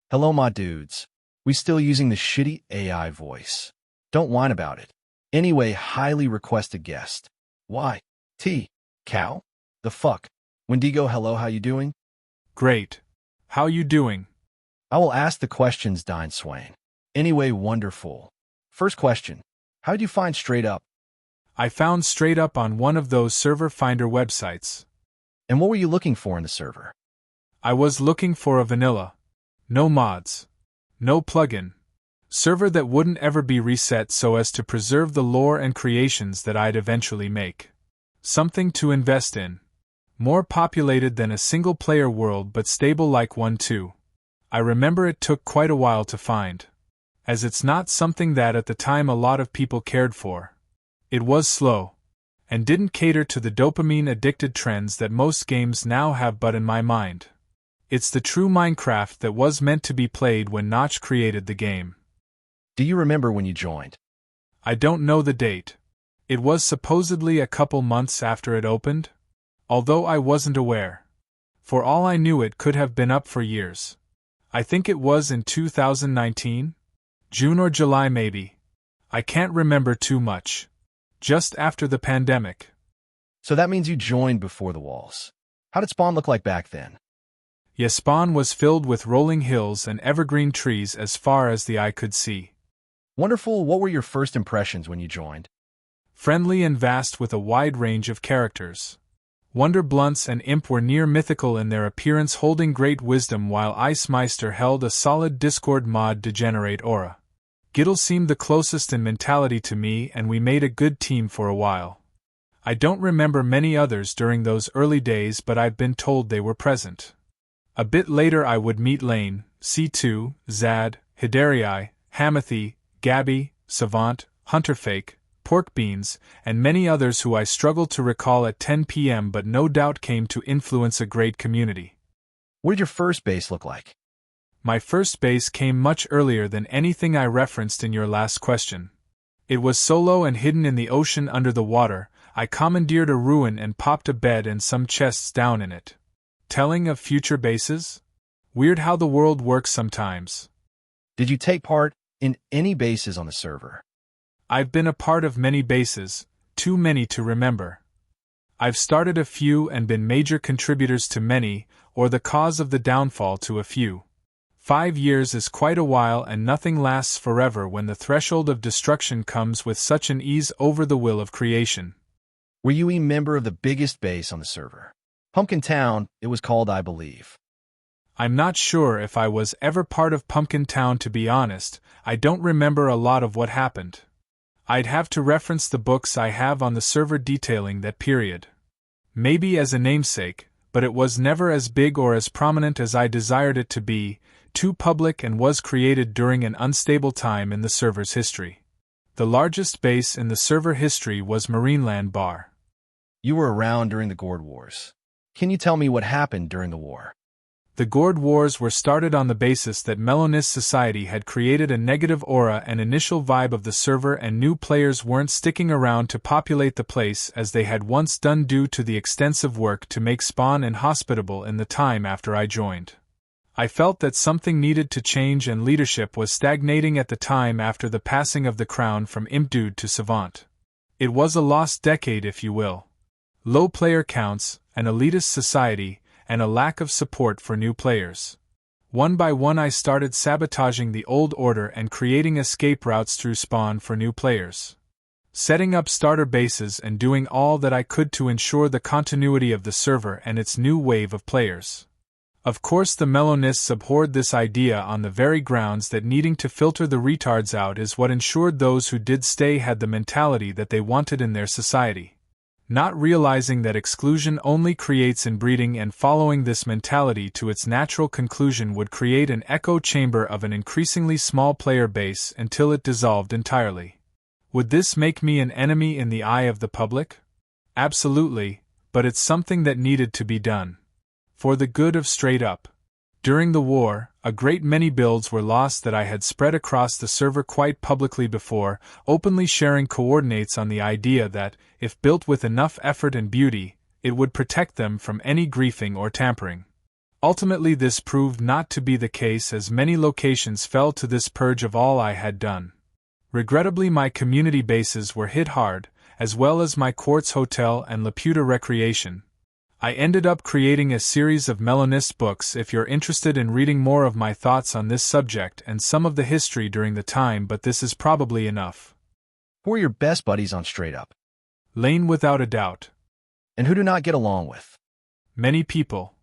Hello, my dudes. We still using the shitty AI voice. Don't whine about it. Anyway, highly requested guest. Why? T. Cow? The fuck? Wendigo, hello, how you doing? Great. How you doing? I will ask the questions, Dine Swain. Anyway, wonderful. First question. How'd you find Straight Up? I found Straight Up on one of those server finder websites. And what were you looking for in the server? I was looking for a vanilla. No mods. No plugin. Server that wouldn't ever be reset so as to preserve the lore and creations that I'd eventually make. Something to invest in. More populated than a single-player world but stable like one too. I remember it took quite a while to find. As it's not something that at the time a lot of people cared for. It was slow. And didn't cater to the dopamine-addicted trends that most games now have, but in my mind, it's the true Minecraft that was meant to be played when Notch created the game. Do you remember when you joined? I don't know the date. It was supposedly a couple months after it opened, although I wasn't aware. For all I knew, it could have been up for years. I think it was in 2019? June or July maybe. I can't remember too much. Just after the pandemic. So that means you joined before the walls. How did Spawn look like back then? Yeah, Spawn was filled with rolling hills and evergreen trees as far as the eye could see. Wonderful. What were your first impressions when you joined? Friendly and vast with a wide range of characters. Wonder Blunts and Imp were near mythical in their appearance, holding great wisdom, while Ice Meister held a solid Discord mod degenerate aura. Giddle seemed the closest in mentality to me, and we made a good team for a while. I don't remember many others during those early days, but I've been told they were present. A bit later I would meet Lane, C2, Zad, Hidarii, Hamathi, Gabby, Savant, Hunterfake, Porkbeans, and many others who I struggle to recall at 10 p.m. but no doubt came to influence a great community. What did your first base look like? My first base came much earlier than anything I referenced in your last question. It was solo and hidden in the ocean under the water. I commandeered a ruin and popped a bed and some chests down in it. Telling of future bases? Weird how the world works sometimes. Did you take part in any bases on the server? I've been a part of many bases, too many to remember. I've started a few and been major contributors to many, or the cause of the downfall to a few. 5 years is quite a while, and nothing lasts forever when the threshold of destruction comes with such an ease over the will of creation. Were you a member of the biggest base on the server? Pumpkin Town, it was called, I believe. I'm not sure if I was ever part of Pumpkin Town, to be honest. I don't remember a lot of what happened. I'd have to reference the books I have on the server detailing that period. Maybe as a namesake, but it was never as big or as prominent as I desired it to be, too public, and was created during an unstable time in the server's history. The largest base in the server history was Marineland Bar. You were around during the Gourd Wars. Can you tell me what happened during the war? The Gourd Wars were started on the basis that Melonist Society had created a negative aura and initial vibe of the server, and new players weren't sticking around to populate the place as they had once done due to the extensive work to make Spawn inhospitable in the time after I joined. I felt that something needed to change, and leadership was stagnating at the time after the passing of the crown from Imp Dude to Savant. It was a lost decade, if you will. Low player counts, an elitist society, and a lack of support for new players. One by one I started sabotaging the old order and creating escape routes through Spawn for new players. Setting up starter bases and doing all that I could to ensure the continuity of the server and its new wave of players. Of course, the Melonists abhorred this idea on the very grounds that needing to filter the retards out is what ensured those who did stay had the mentality that they wanted in their society. Not realizing that exclusion only creates inbreeding, and following this mentality to its natural conclusion would create an echo chamber of an increasingly small player base until it dissolved entirely. Would this make me an enemy in the eye of the public? Absolutely, but it's something that needed to be done. For the good of Straight Up. During the war, a great many builds were lost that I had spread across the server quite publicly before, openly sharing coordinates on the idea that, if built with enough effort and beauty, it would protect them from any griefing or tampering. Ultimately, this proved not to be the case, as many locations fell to this purge of all I had done. Regrettably, my community bases were hit hard, as well as my Quartz Hotel and Laputa Recreation. I ended up creating a series of Melonist books if you're interested in reading more of my thoughts on this subject and some of the history during the time, but this is probably enough. Who are your best buddies on Straight Up? Lane, without a doubt. And who do not get along with? Many people.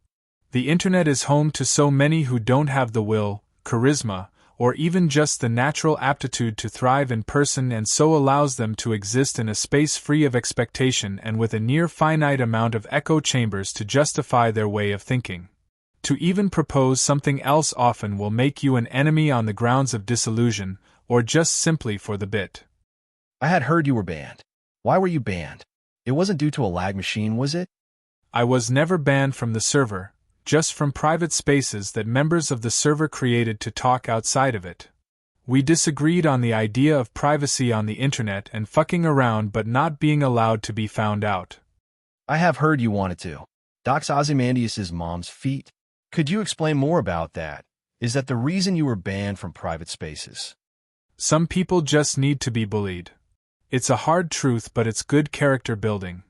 The internet is home to so many who don't have the will, charisma, or even just the natural aptitude to thrive in person, and so allows them to exist in a space free of expectation and with a near finite amount of echo chambers to justify their way of thinking. To even propose something else often will make you an enemy on the grounds of disillusion, or just simply for the bit. I had heard you were banned. Why were you banned? It wasn't due to a lag machine, was it? I was never banned from the server, just from private spaces that members of the server created to talk outside of it. We disagreed on the idea of privacy on the internet and fucking around but not being allowed to be found out. I have heard you wanted to dox Ozymandias' mom's feet. Could you explain more about that? Is that the reason you were banned from private spaces? Some people just need to be bullied. It's a hard truth, but it's good character building.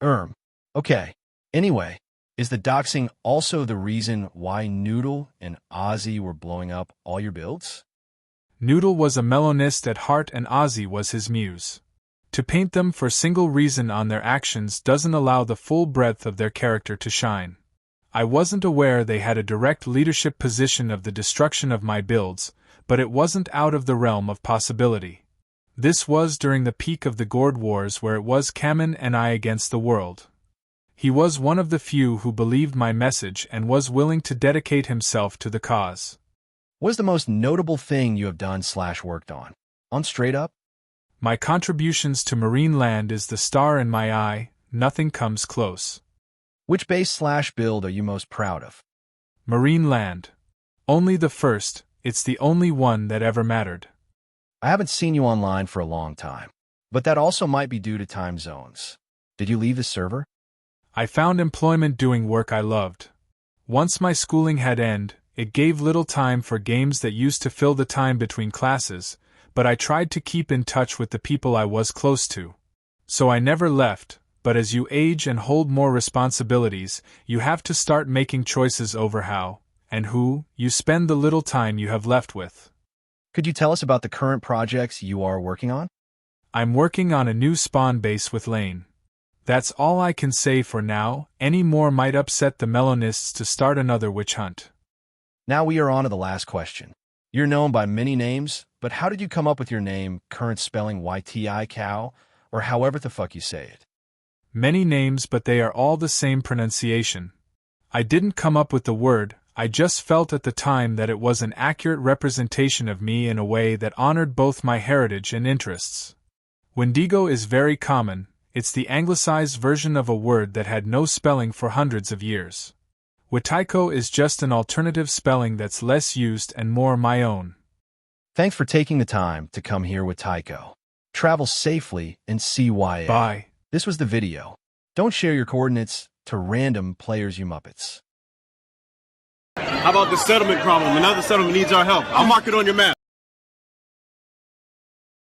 Okay. Anyway, is the doxing also the reason why Noodle and Ozzy were blowing up all your builds? Noodle was a Melonist at heart and Ozzy was his muse. To paint them for single reason on their actions doesn't allow the full breadth of their character to shine. I wasn't aware they had a direct leadership position of the destruction of my builds, but it wasn't out of the realm of possibility. This was during the peak of the Gourd Wars, where it was Kamen and I against the world. He was one of the few who believed my message and was willing to dedicate himself to the cause. What is the most notable thing you have done/worked on Straight Up? My contributions to Marine Land is the star in my eye, nothing comes close. Which base/build are you most proud of? Marine Land. Only the first, it's the only one that ever mattered. I haven't seen you online for a long time, but that also might be due to time zones. Did you leave the server? I found employment doing work I loved. Once my schooling had ended, it gave little time for games that used to fill the time between classes, but I tried to keep in touch with the people I was close to. So I never left, but as you age and hold more responsibilities, you have to start making choices over how, and who, you spend the little time you have left with. Could you tell us about the current projects you are working on? I'm working on a new spawn base with Lane. That's all I can say for now. Any more might upset the Melonists to start another witch hunt. Now we are on to the last question. You're known by many names, but how did you come up with your name, current spelling Wihtikow, or however the fuck you say it? Many names, but they are all the same pronunciation. I didn't come up with the word, I just felt at the time that it was an accurate representation of me in a way that honored both my heritage and interests. Wendigo is very common. It's the anglicized version of a word that had no spelling for hundreds of years. Wihtikow is just an alternative spelling that's less used and more my own. Thanks for taking the time to come here, Wihtikow. Travel safely and CYA. Bye. This was the video. Don't share your coordinates to random players, you muppets. How about the settlement problem? Another settlement needs our help. I'll mark it on your map.